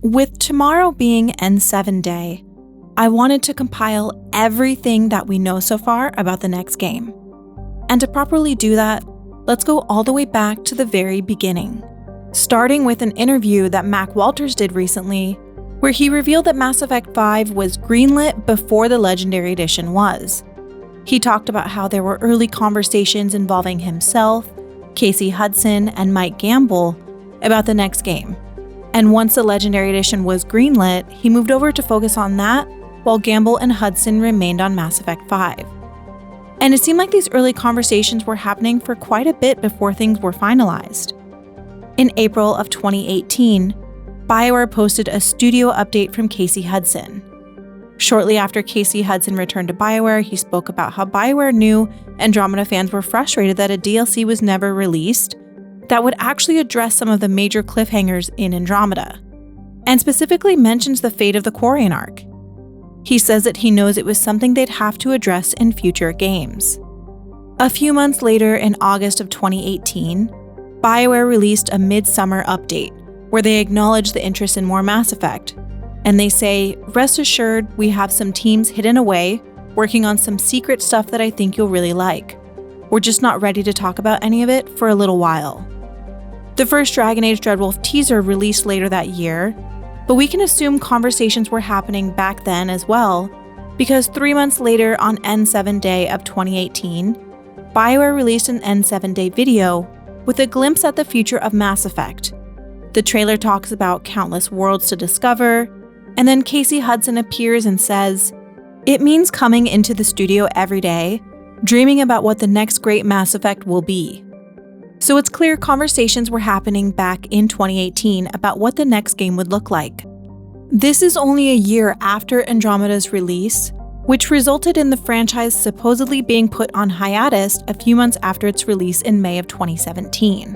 With tomorrow being N7 Day, I wanted to compile everything that we know so far about the next game. And to properly do that, let's go all the way back to the very beginning, starting with an interview that Mac Walters did recently, where he revealed that Mass Effect 5 was greenlit before the Legendary Edition was. He talked about how there were early conversations involving himself, Casey Hudson, and Mike Gamble about the next game. And once the Legendary Edition was greenlit, he moved over to focus on that, while Gamble and Hudson remained on Mass Effect 5. And it seemed like these early conversations were happening for quite a bit before things were finalized. In April of 2018, bioware posted a studio update from Casey Hudson. Shortly after Casey Hudson returned to bioware, he spoke about how bioware knew Andromeda fans were frustrated that a DLC was never released that would actually address some of the major cliffhangers in Andromeda, and specifically mentions the fate of the Quarian arc. He says that he knows it was something they'd have to address in future games. A few months later, in August of 2018, bioware released a mid-summer update where they acknowledge the interest in more Mass Effect, and they say, "Rest assured, we have some teams hidden away working on some secret stuff that I think you'll really like. We're just not ready to talk about any of it for a little while." The first Dragon Age Dreadwolf teaser released later that year, but we can assume conversations were happening back then as well, because 3 months later on N7 Day of 2018, bioware released an N7 Day video with a glimpse at the future of Mass Effect. The trailer talks about countless worlds to discover, and then Casey Hudson appears and says, "It means coming into the studio every day, dreaming about what the next great Mass Effect will be." So it's clear conversations were happening back in 2018 about what the next game would look like. This is only a year after Andromeda's release, which resulted in the franchise supposedly being put on hiatus a few months after its release in May of 2017.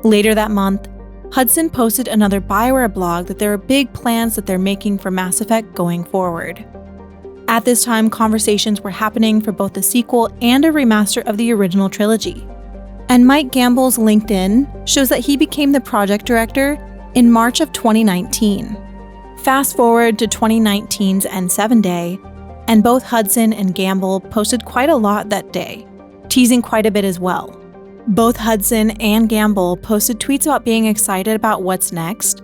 Later that month, Hudson posted another bioware blog that there are big plans that they're making for Mass Effect going forward. At this time, conversations were happening for both the sequel and a remaster of the original trilogy. And Mike Gamble's LinkedIn shows that he became the project director in March of 2019. Fast forward to 2019's N7 Day, and both Hudson and Gamble posted quite a lot that day, teasing quite a bit as well. Both Hudson and Gamble posted tweets about being excited about what's next,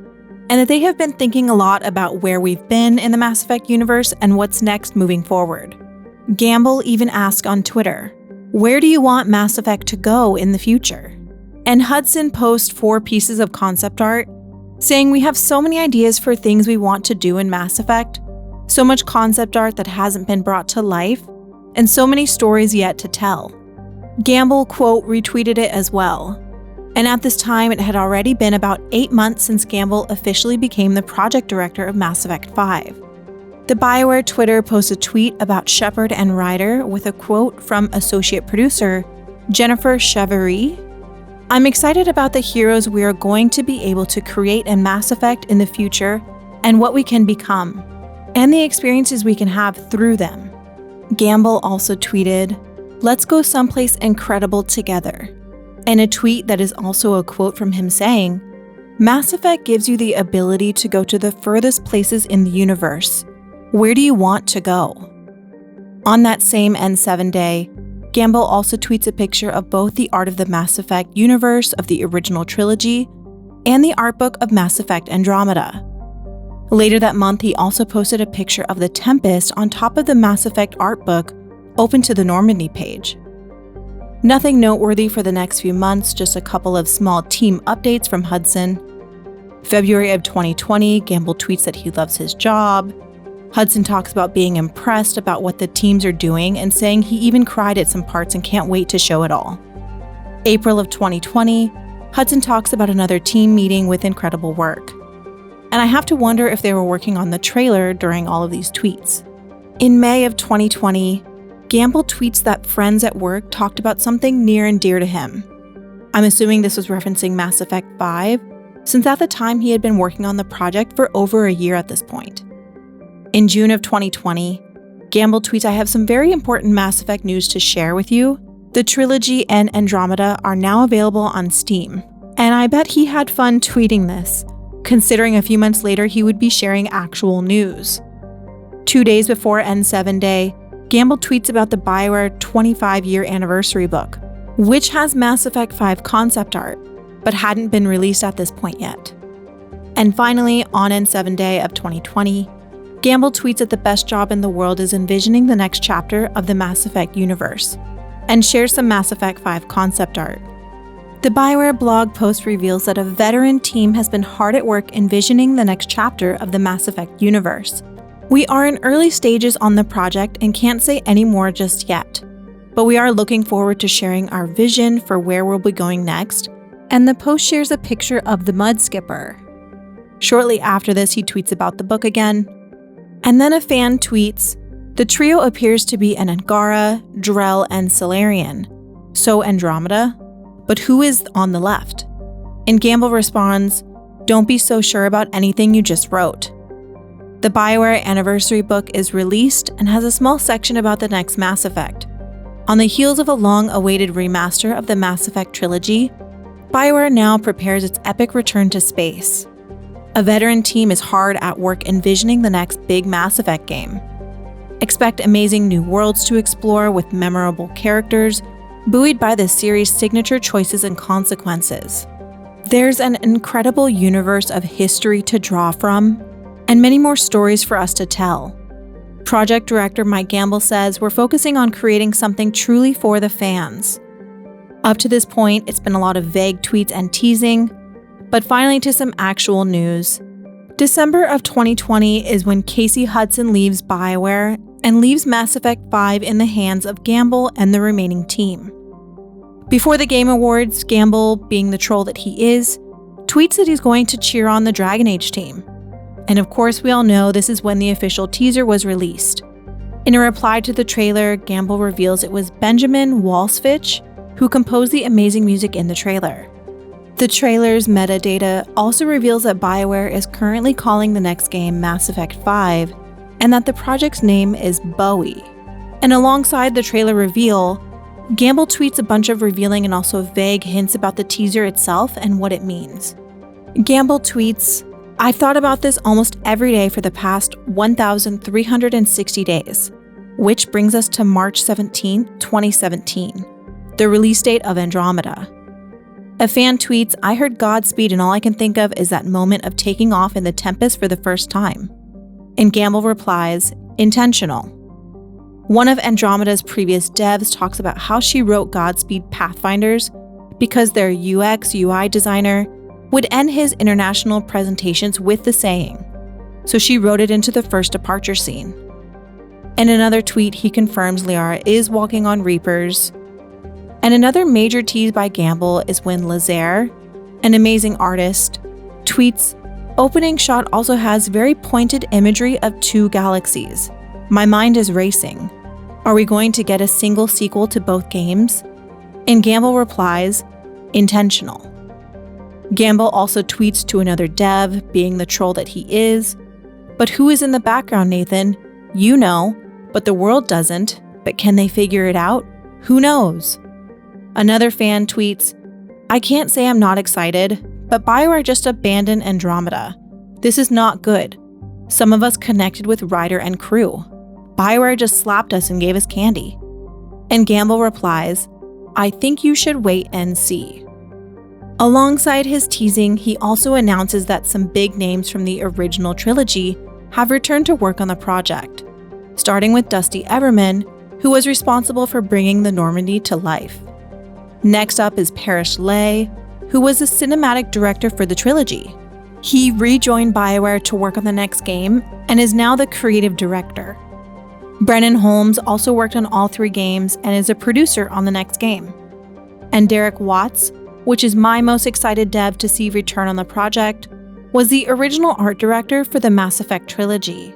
and that they have been thinking a lot about where we've been in the Mass Effect universe and what's next moving forward. Gamble even asked on Twitter, "Where do you want Mass Effect to go in the future?" And Hudson posted 4 pieces of concept art, saying, "We have so many ideas for things we want to do in Mass Effect, so much concept art that hasn't been brought to life, and so many stories yet to tell." Gamble, quote, retweeted it as well. And at this time, it had already been about 8 months since Gamble officially became the project director of Mass Effect 5. The bioware Twitter posted a tweet about Shepard and Ryder with a quote from associate producer Jennifer Cheverie. "I'm excited about the heroes we are going to be able to create in Mass Effect in the future and what we can become, and the experiences we can have through them." Gamble also tweeted, "Let's go someplace incredible together." And a tweet that is also a quote from him saying, "Mass Effect gives you the ability to go to the furthest places in the universe. Where do you want to go?" On that same N7 Day, Gamble also tweets a picture of both the art of the Mass Effect universe of the original trilogy and the art book of Mass Effect Andromeda. Later that month, he also posted a picture of the Tempest on top of the Mass Effect art book open to the Normandy page. Nothing noteworthy for the next few months, just a couple of small team updates from Hudson. February of 2020, Gamble tweets that he loves his job. Hudson talks about being impressed about what the teams are doing and saying he even cried at some parts and can't wait to show it all. April of 2020, Hudson talks about another team meeting with incredible work. And I have to wonder if they were working on the trailer during all of these tweets. In May of 2020, Gamble tweets that friends at work talked about something near and dear to him. I'm assuming this was referencing Mass Effect 5, since at the time he had been working on the project for over a year at this point. In June of 2020, Gamble tweets, "I have some very important Mass Effect news to share with you. The trilogy and Andromeda are now available on Steam." And I bet he had fun tweeting this, considering a few months later he would be sharing actual news. 2 days before N7 Day, Gamble tweets about the bioware 25-year anniversary book, which has Mass Effect 5 concept art, but hadn't been released at this point yet. And finally, on N7 Day of 2020, Gamble tweets that the best job in the world is envisioning the next chapter of the Mass Effect universe, and shares some Mass Effect 5 concept art. The bioware blog post reveals that a veteran team has been hard at work envisioning the next chapter of the Mass Effect universe. We are in early stages on the project and can't say any more just yet, but we are looking forward to sharing our vision for where we'll be going next, and the post shares a picture of the Mud Skipper. Shortly after this, he tweets about the book again, and then a fan tweets, "The trio appears to be an Angara, Drell, and Solarian. So Andromeda? But who is on the left?" And Gamble responds, "Don't be so sure about anything you just wrote." The bioware anniversary book is released and has a small section about the next Mass Effect. On the heels of a long-awaited remaster of the Mass Effect trilogy, bioware now prepares its epic return to space. A veteran team is hard at work envisioning the next big Mass Effect game. Expect amazing new worlds to explore with memorable characters, buoyed by the series' signature choices and consequences. There's an incredible universe of history to draw from, and many more stories for us to tell. Project Director Mike Gamble says we're focusing on creating something truly for the fans. Up to this point, it's been a lot of vague tweets and teasing, but finally to some actual news. December of 2020 is when Casey Hudson leaves bioware and leaves Mass Effect 5 in the hands of Gamble and the remaining team. Before the Game Awards, Gamble, being the troll that he is, tweets that he's going to cheer on the Dragon Age team. And of course, we all know this is when the official teaser was released. In a reply to the trailer, Gamble reveals it was Benjamin Walsvich who composed the amazing music in the trailer. The trailer's metadata also reveals that bioware is currently calling the next game Mass Effect 5, and that the project's name is Bowie. And alongside the trailer reveal, Gamble tweets a bunch of revealing and also vague hints about the teaser itself and what it means. Gamble tweets, "I've thought about this almost every day for the past 1,360 days, which brings us to March 17, 2017, the release date of Andromeda." A fan tweets, "I heard Godspeed and all I can think of is that moment of taking off in the Tempest for the first time." And Gamble replies, "Intentional." One of Andromeda's previous devs talks about how she wrote Godspeed Pathfinders because their UX/UI designer would end his international presentations with the saying, so she wrote it into the first departure scene. In another tweet, he confirms Liara is walking on Reapers. And another major tease by Gamble is when Lazaire, an amazing artist, tweets, "Opening shot also has very pointed imagery of two galaxies. My mind is racing. Are we going to get a single sequel to both games?" And Gamble replies, "Intentional." Gamble also tweets to another dev, being the troll that he is, "But who is in the background, Nathan? You know, but the world doesn't. But can they figure it out? Who knows?" Another fan tweets, "I can't say I'm not excited, but bioware just abandoned Andromeda. This is not good. Some of us connected with Ryder and crew. bioware just slapped us and gave us candy." And Gamble replies, "I think you should wait and see." Alongside his teasing, he also announces that some big names from the original trilogy have returned to work on the project, starting with Dusty Everman, who was responsible for bringing the Normandy to life. Next up is Parrish Lay, who was the cinematic director for the trilogy. He rejoined bioware to work on the next game and is now the creative director. Brennan Holmes also worked on all 3 games and is a producer on the next game. And Derek Watts, which is my most excited dev to see return on the project, was the original art director for the Mass Effect trilogy.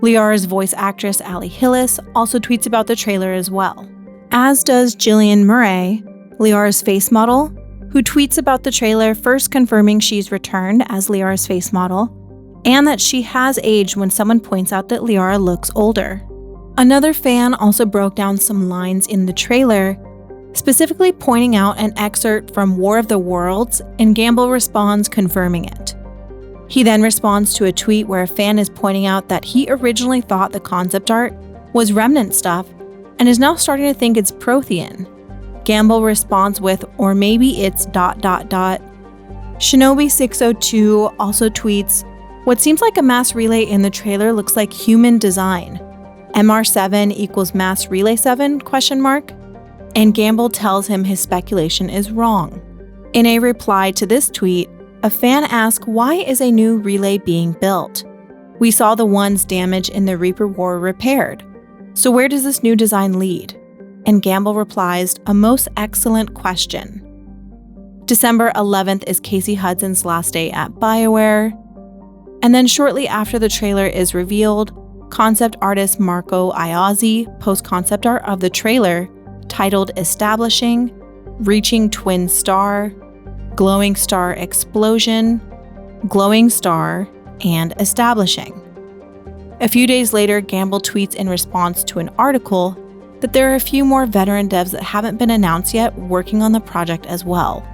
Liara's voice actress Ali Hillis also tweets about the trailer as well, as does Jillian Murray, Liara's face model, who tweets about the trailer, first confirming she's returned as Liara's face model, and that she has aged when someone points out that Liara looks older. Another fan also broke down some lines in the trailer, specifically pointing out an excerpt from War of the Worlds, and Gamble responds confirming it. He then responds to a tweet where a fan is pointing out that he originally thought the concept art was Remnant stuff and is now starting to think it's Prothean. Gamble responds with, or maybe it's ... Shinobi602 also tweets, what seems like a mass relay in the trailer looks like human design. MR7 equals mass relay 7? And Gamble tells him his speculation is wrong. In a reply to this tweet, a fan asks why is a new relay being built? We saw the ones damaged in the Reaper War repaired. So where does this new design lead? And Gamble replies, a most excellent question. December 11th is Casey Hudson's last day at BioWare. And then shortly after the trailer is revealed, concept artist Marco Iazzi posts concept art of the trailer titled Establishing, Reaching Twin Star, Glowing Star Explosion, Glowing Star, and Establishing. A few days later, Gamble tweets in response to an article that there are a few more veteran devs that haven't been announced yet working on the project as well.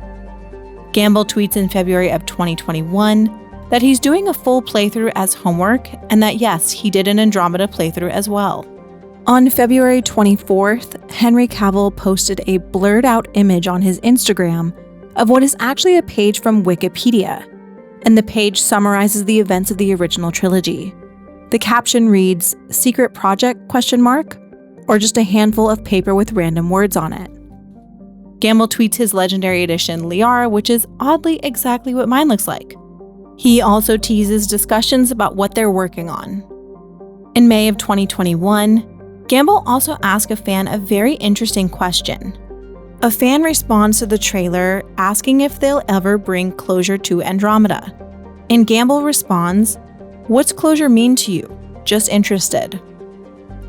Gamble tweets in February of 2021 that he's doing a full playthrough as homework and that yes, he did an Andromeda playthrough as well. On February 24th, Henry Cavill posted a blurred out image on his Instagram of what is actually a page from Wikipedia, and the page summarizes the events of the original trilogy. The caption reads, "Secret project?" or just a handful of paper with random words on it. Gamble tweets his Legendary Edition Liara, which is oddly exactly what mine looks like. He also teases discussions about what they're working on. In May of 2021, Gamble also asked a fan a very interesting question. A fan responds to the trailer asking if they'll ever bring closure to Andromeda. And Gamble responds, "What's closure mean to you? Just interested."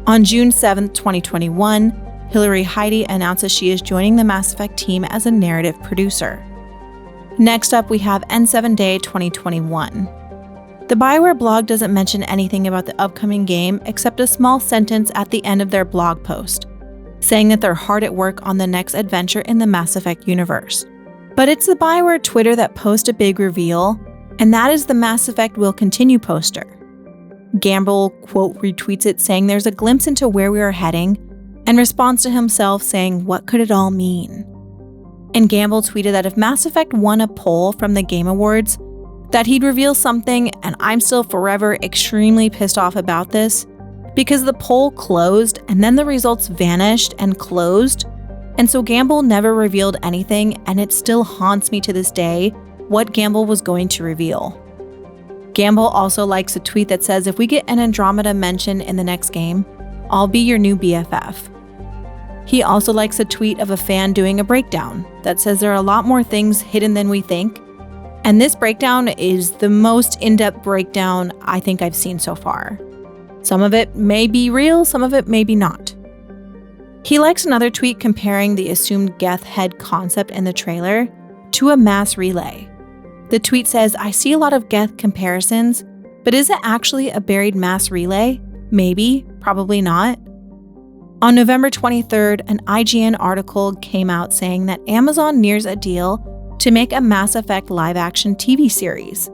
On June 7, 2021, Hilary Heidi announces she is joining the Mass Effect team as a narrative producer. Next up, we have N7 Day 2021. The BioWare blog doesn't mention anything about the upcoming game except a small sentence at the end of their blog post, saying that they're hard at work on the next adventure in the Mass Effect universe. But it's the BioWare Twitter that posts a big reveal, and that is the Mass Effect Will Continue poster. Gamble, quote, retweets it saying there's a glimpse into where we are heading, and responds to himself saying, what could it all mean? And Gamble tweeted that if Mass Effect won a poll from the Game Awards, that he'd reveal something, and I'm still forever extremely pissed off about this, because the poll closed and then the results vanished and closed, and so Gamble never revealed anything, and it still haunts me to this day what Gamble was going to reveal. Gamble also likes a tweet that says, if we get an Andromeda mention in the next game, I'll be your new BFF. He also likes a tweet of a fan doing a breakdown that says there are a lot more things hidden than we think, and this breakdown is the most in-depth breakdown I think I've seen so far. Some of it may be real, some of it may be not. He likes another tweet comparing the assumed Geth head concept in the trailer to a mass relay. The tweet says, I see a lot of Geth comparisons, but is it actually a buried mass relay? Maybe, probably not. On November 23rd, an IGN article came out saying that Amazon nears a deal to make a Mass Effect live-action TV series.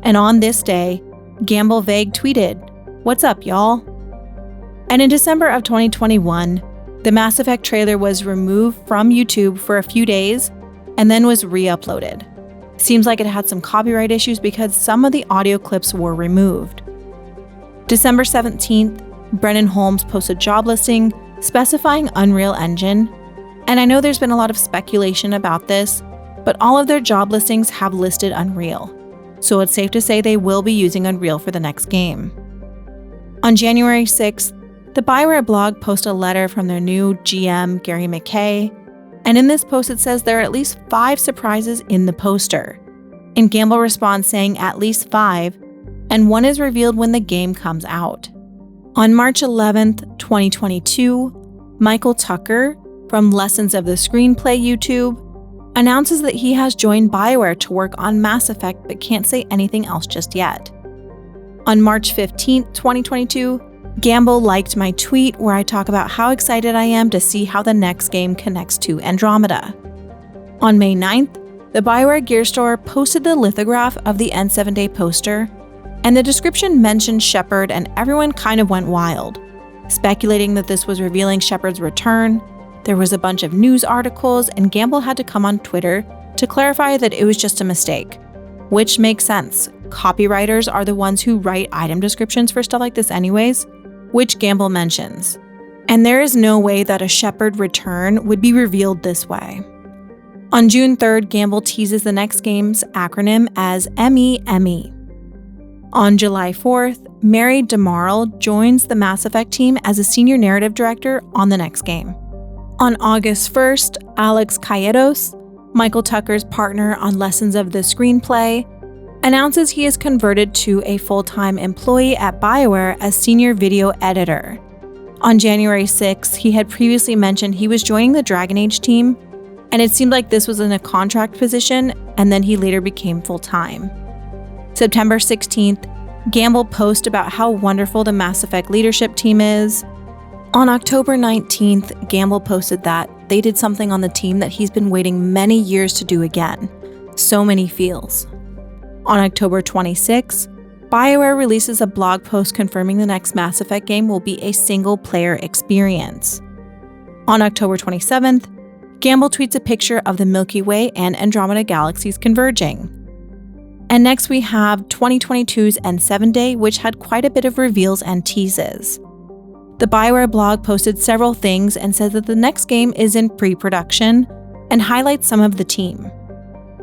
And on this day, Gamble Vague tweeted, "What's up, y'all?" And in December of 2021, the Mass Effect trailer was removed from YouTube for a few days and then was re-uploaded. Seems like it had some copyright issues because some of the audio clips were removed. December 17th, Brennan Holmes posted a job listing specifying Unreal Engine, and I know there's been a lot of speculation about this, but all of their job listings have listed Unreal, so it's safe to say they will be using Unreal for the next game. On January 6th, the BioWare blog posted a letter from their new GM, Gary McKay, and in this post it says there are at least 5 surprises in the poster. And Gamble responds saying at least 5, and one is revealed when the game comes out. On March 11th, 2022, Michael Tucker from Lessons of the Screenplay YouTube announces that he has joined BioWare to work on Mass Effect but can't say anything else just yet. On March 15th, 2022, Gamble liked my tweet where I talk about how excited I am to see how the next game connects to Andromeda. On May 9th, the bioware gear store posted the lithograph of the N7-Day poster, and the description mentioned Shepard, and everyone kind of went wild, speculating that this was revealing Shepard's return. There was a bunch of news articles, and Gamble had to come on Twitter to clarify that it was just a mistake, which makes sense. Copywriters are the ones who write item descriptions for stuff like this anyways, which Gamble mentions. And there is no way that a Shepard return would be revealed this way. On June 3rd, Gamble teases the next game's acronym as MEME. On July 4th, Mary DeMarle joins the Mass Effect team as a senior narrative director on the next game. On August 1st, Alex Calleros, Michael Tucker's partner on Lessons of the Screenplay, announces he is converted to a full-time employee at BioWare as senior video editor. On January 6th, he had previously mentioned he was joining the Dragon Age team, and it seemed like this was in a contract position, and then he later became full-time. September 16th, Gamble posts about how wonderful the Mass Effect leadership team is. On October 19th, Gamble posted that they did something on the team that he's been waiting many years to do again. So many feels. On October 26th, BioWare releases a blog post confirming the next Mass Effect game will be a single-player experience. On October 27th, Gamble tweets a picture of the Milky Way and Andromeda galaxies converging. And next we have 2022's N7-Day, which had quite a bit of reveals and teases. The BioWare blog posted several things and says that the next game is in pre-production and highlights some of the team.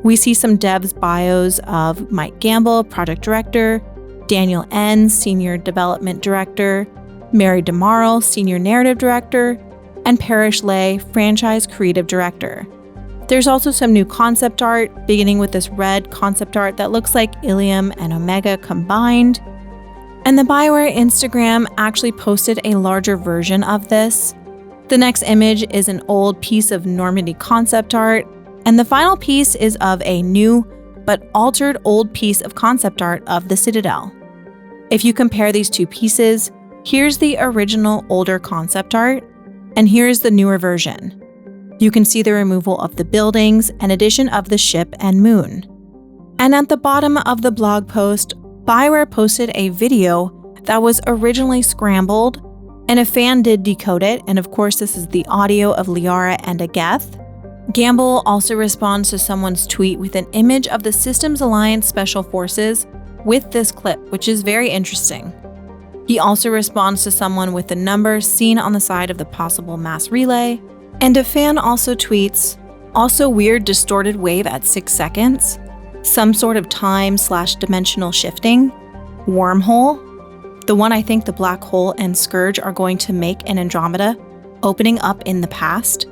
We see some devs' bios of Mike Gamble, project director, Daniel N., senior development director, Mary DeMarle, senior narrative director, and Parrish Lay, franchise creative director. There's also some new concept art, beginning with this red concept art that looks like Ilium and Omega combined. And the BioWare Instagram actually posted a larger version of this. The next image is an old piece of Normandy concept art, and the final piece is of a new but altered old piece of concept art of the Citadel. If you compare these two pieces, here's the original older concept art, and here's the newer version. You can see the removal of the buildings and addition of the ship and moon. And at the bottom of the blog post, BioWare posted a video that was originally scrambled, and a fan did decode it, and of course this is the audio of Liara and Ageth. Gamble also responds to someone's tweet with an image of the Systems Alliance Special Forces with this clip, which is very interesting. He also responds to someone with the numbers seen on the side of the possible mass relay, and a fan also tweets, also weird distorted wave at 6 seconds, some sort of time/dimensional shifting, wormhole, the one I think the black hole and Scourge are going to make in Andromeda, opening up in the past.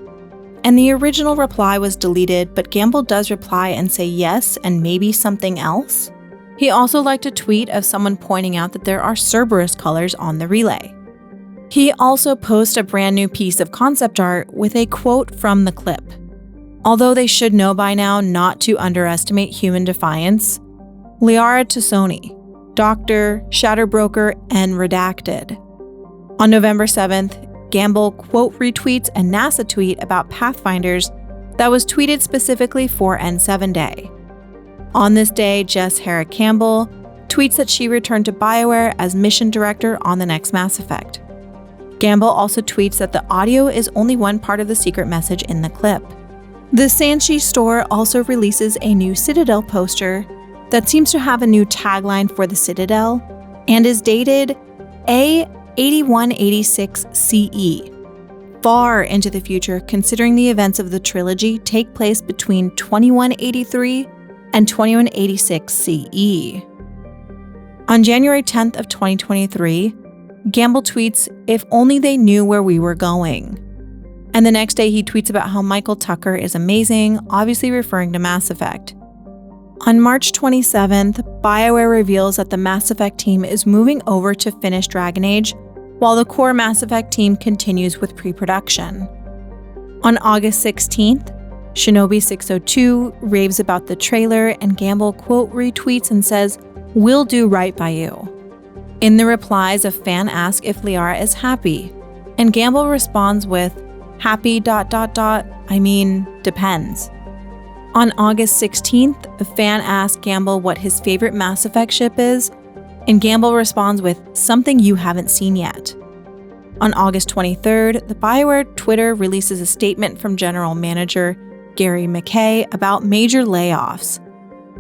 And the original reply was deleted, but Gamble does reply and say yes and maybe something else. He also liked a tweet of someone pointing out that there are Cerberus colors on the relay. He also posted a brand new piece of concept art with a quote from the clip. Although they should know by now not to underestimate human defiance, Liara Tassoni, Doctor, Shatterbroker, and Redacted. On November 7th, Gamble quote retweets a NASA tweet about Pathfinders that was tweeted specifically for N7-Day. On this day, Jess Hara Campbell tweets that she returned to BioWare as mission director on the next Mass Effect. Gamble also tweets that the audio is only one part of the secret message in the clip. The Sanchi store also releases a new Citadel poster that seems to have a new tagline for the Citadel and is dated A8186 CE, far into the future considering the events of the trilogy take place between 2183 and 2186 CE. On January 10th of 2023, Gamble tweets, "If only they knew where we were going." And the next day he tweets about how Michael Tucker is amazing, obviously referring to Mass Effect. On March 27th, BioWare reveals that the Mass Effect team is moving over to finish Dragon Age, while the core Mass Effect team continues with pre-production. On August 16th, Shinobi602 raves about the trailer, and Gamble quote retweets and says, "We'll do right by you." In the replies, a fan asks if Liara is happy, and Gamble responds with, "Happy ... I mean, depends." On August 16th, a fan asks Gamble what his favorite Mass Effect ship is, and Gamble responds with something you haven't seen yet. On August 23rd, the BioWare Twitter releases a statement from General Manager Gary McKay about major layoffs.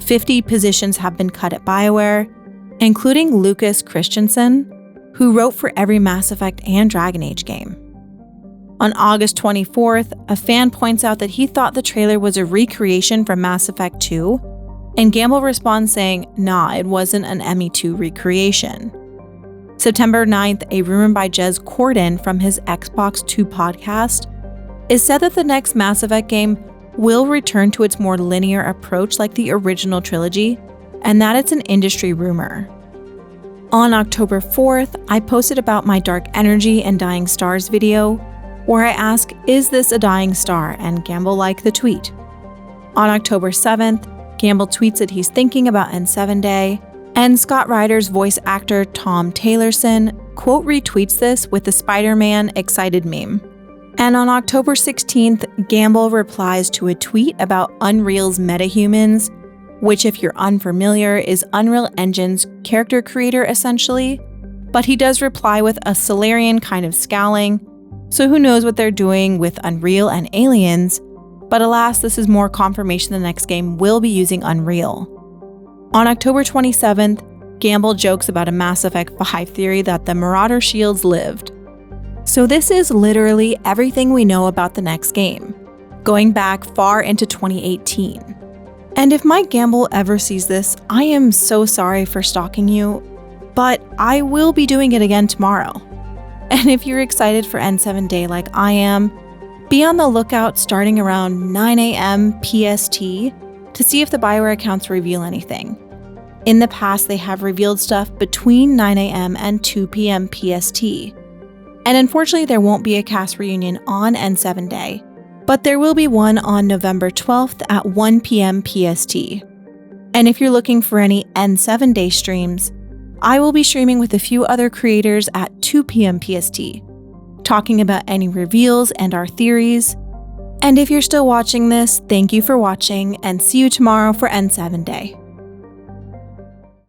50 positions have been cut at BioWare, including Lucas Christensen, who wrote for every Mass Effect and Dragon Age game. On August 24th, a fan points out that he thought the trailer was a recreation from Mass Effect 2, and Gamble responds saying, nah, it wasn't an ME2 recreation. September 9th, a rumor by Jez Corden from his Xbox 2 podcast is said that the next Mass Effect game will return to its more linear approach like the original trilogy, and that it's an industry rumor. On October 4th, I posted about my Dark Energy and Dying Stars video, where I ask, is this a dying star? And Gamble liked the tweet. On October 7th, Gamble tweets that he's thinking about N7 Day, and Scott Ryder's voice actor Tom Taylorson quote retweets this with the Spider-Man excited meme. And on October 16th, Gamble replies to a tweet about Unreal's metahumans, which if you're unfamiliar is Unreal Engine's character creator essentially, but he does reply with a Solarian kind of scowling, so who knows what they're doing with Unreal and aliens, but alas, this is more confirmation the next game will be using Unreal. On October 27th, Gamble jokes about a Mass Effect 5 theory that the Marauder shields lived. So this is literally everything we know about the next game, going back far into 2018. And if Mike Gamble ever sees this, I am so sorry for stalking you, but I will be doing it again tomorrow. And if you're excited for N7 Day like I am, be on the lookout starting around 9 a.m. PST to see if the BioWare accounts reveal anything. In the past, they have revealed stuff between 9 a.m. and 2 p.m. PST. And unfortunately, there won't be a cast reunion on N7 Day, but there will be one on November 12th at 1 p.m. PST. And if you're looking for any N7 Day streams, I will be streaming with a few other creators at 2 p.m. PST, talking about any reveals and our theories. And if you're still watching this, thank you for watching and see you tomorrow for N7 Day.